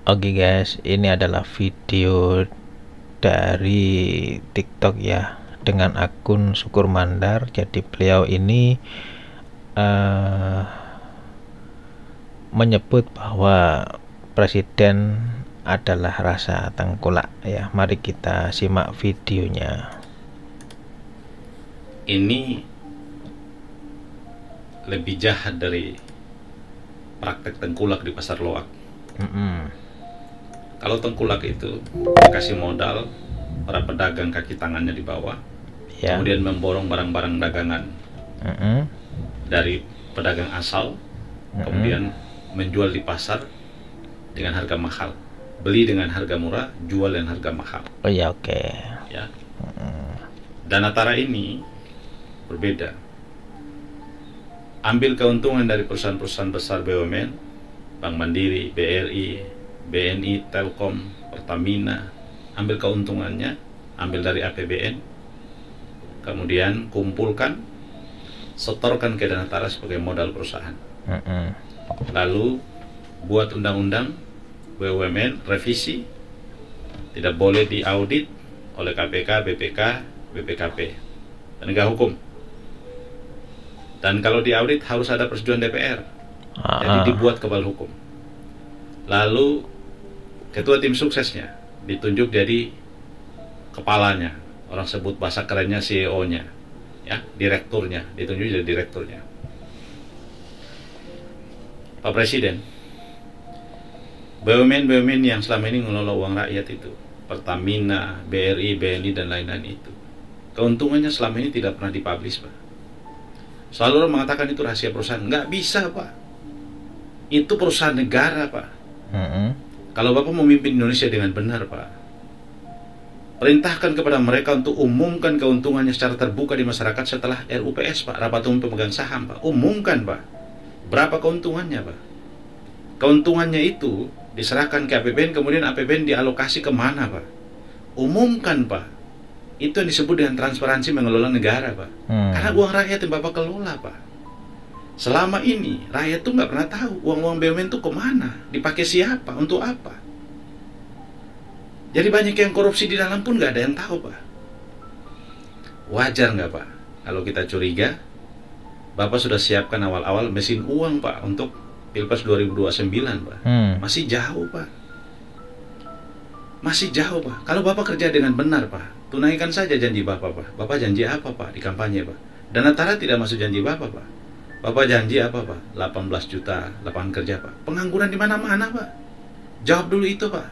Oke guys, ini adalah video dari TikTok ya, dengan akun Syukur Mandar. Jadi beliau ini menyebut bahwa presiden adalah rasa tengkulak ya. Mari kita simak videonya. Ini lebih jahat dari praktek tengkulak di pasar loak. Kalau tengkulak itu dikasih modal, para pedagang kaki tangannya di bawah, Ya. kemudian memborong barang-barang dagangan dari pedagang asal, kemudian menjual di pasar dengan harga mahal, beli dengan harga murah, jual dengan harga mahal. Oh ya, oke. Ya. Danatara ini berbeda. Ambil keuntungan dari perusahaan-perusahaan besar BUMN, Bank Mandiri, BRI, BNI, Telkom, Pertamina, ambil keuntungannya, ambil dari APBN, kemudian kumpulkan, setorkan ke Danatara sebagai modal perusahaan. Lalu buat undang-undang BUMN, revisi, tidak boleh diaudit oleh KPK, BPK, BPKP, penegak hukum. Dan kalau diaudit harus ada persetujuan DPR. Jadi dibuat kebal hukum. Lalu ketua tim suksesnya ditunjuk jadi kepalanya, orang sebut bahasa kerennya CEO-nya, ya, direkturnya, ditunjuk jadi direkturnya. Pak Presiden, BUMN yang selama ini mengelola uang rakyat itu, Pertamina, BRI, BNI dan lain-lain itu, keuntungannya selama ini tidak pernah dipublish, Pak. Selalu orang mengatakan itu rahasia perusahaan. Nggak bisa, Pak. Itu perusahaan negara, Pak. Kalau Bapak memimpin Indonesia dengan benar, Pak, perintahkan kepada mereka untuk umumkan keuntungannya secara terbuka di masyarakat setelah RUPS, Pak, Rapat Umum Pemegang Saham, Pak. Umumkan, Pak. Berapa keuntungannya, Pak? Keuntungannya itu diserahkan ke APBN, kemudian APBN dialokasi kemana, Pak? Umumkan, Pak. Itu yang disebut dengan transparansi mengelola negara, Pak. Karena uang rakyat yang Bapak kelola, Pak. Selama ini rakyat tuh nggak pernah tahu uang-uang BUMN tuh kemana, dipakai siapa, untuk apa. Jadi banyak yang korupsi di dalam pun nggak ada yang tahu, Pak. Wajar nggak, Pak, kalau kita curiga? Bapak sudah siapkan awal-awal mesin uang, Pak, untuk Pilpres 2029, Pak. Masih jauh, Pak. Masih jauh, Pak. Kalau Bapak kerja dengan benar, Pak, tunaikan saja janji Bapak, Pak. Bapak janji apa, Pak, di kampanye, Pak? Danatara tidak masuk janji Bapak, Pak. Bapak janji apa, Pak? 18 juta lapangan kerja, Pak. Pengangguran di mana-mana, Pak. Jawab dulu itu, Pak.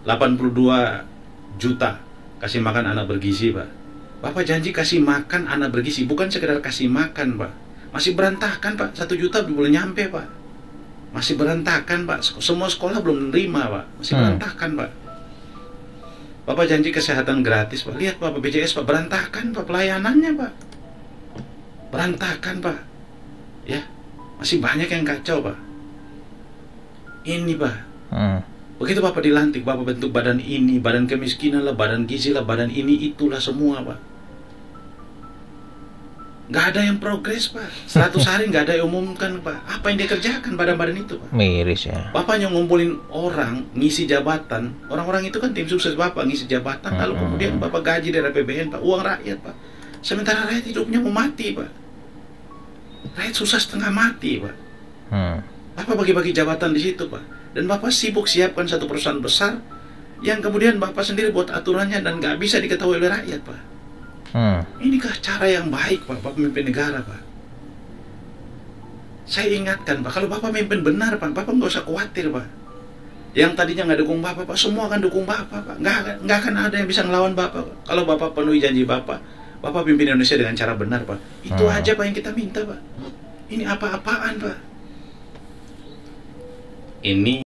82 juta kasih makan anak bergizi, Pak. Bapak janji kasih makan anak bergizi, bukan sekedar kasih makan, Pak. Masih berantakan, Pak. 1 juta belum nyampe, Pak. Masih berantakan, Pak. Semua sekolah belum menerima, Pak. Masih berantakan, Pak. Bapak janji kesehatan gratis, Pak. Lihat, Pak, BPJS, Pak, berantakan, Pak, pelayanannya, Pak. Berantakan, Pak. Ya, masih banyak yang kacau, Pak. Ini, Pak. Begitu Bapak dilantik, Bapak bentuk badan ini, badan kemiskinan lah, badan gizi lah, badan ini, itulah semua, Pak. Nggak ada yang progres, Pak. 100 hari nggak ada yang umumkan, Pak. Apa yang dia kerjakan badan-badan itu, Pak? Miris ya. Bapak yang ngumpulin orang, ngisi jabatan. Orang-orang itu kan tim sukses Bapak, ngisi jabatan. Lalu kemudian Bapak gaji dari APBN, Pak. Uang rakyat, Pak. Sementara rakyat hidupnya mau mati, Pak. Rakyat susah setengah mati, Pak. Bapak bagi-bagi jabatan di situ, Pak. Dan Bapak sibuk siapkan satu perusahaan besar yang kemudian Bapak sendiri buat aturannya dan nggak bisa diketahui oleh rakyat, Pak. Inikah cara yang baik, Pak, Bapak memimpin negara, Pak? Saya ingatkan, Pak, kalau Bapak memimpin benar, Pak, Bapak nggak usah khawatir, Pak. Yang tadinya nggak dukung Bapak, Pak, semua akan dukung Bapak, Pak. Nggak akan ada yang bisa ngelawan Bapak, Pak. Kalau Bapak penuhi janji Bapak, Bapak pimpin Indonesia dengan cara benar, Pak. Itu aja, Pak, yang kita minta, Pak. Ini apa-apaan, Pak? Ini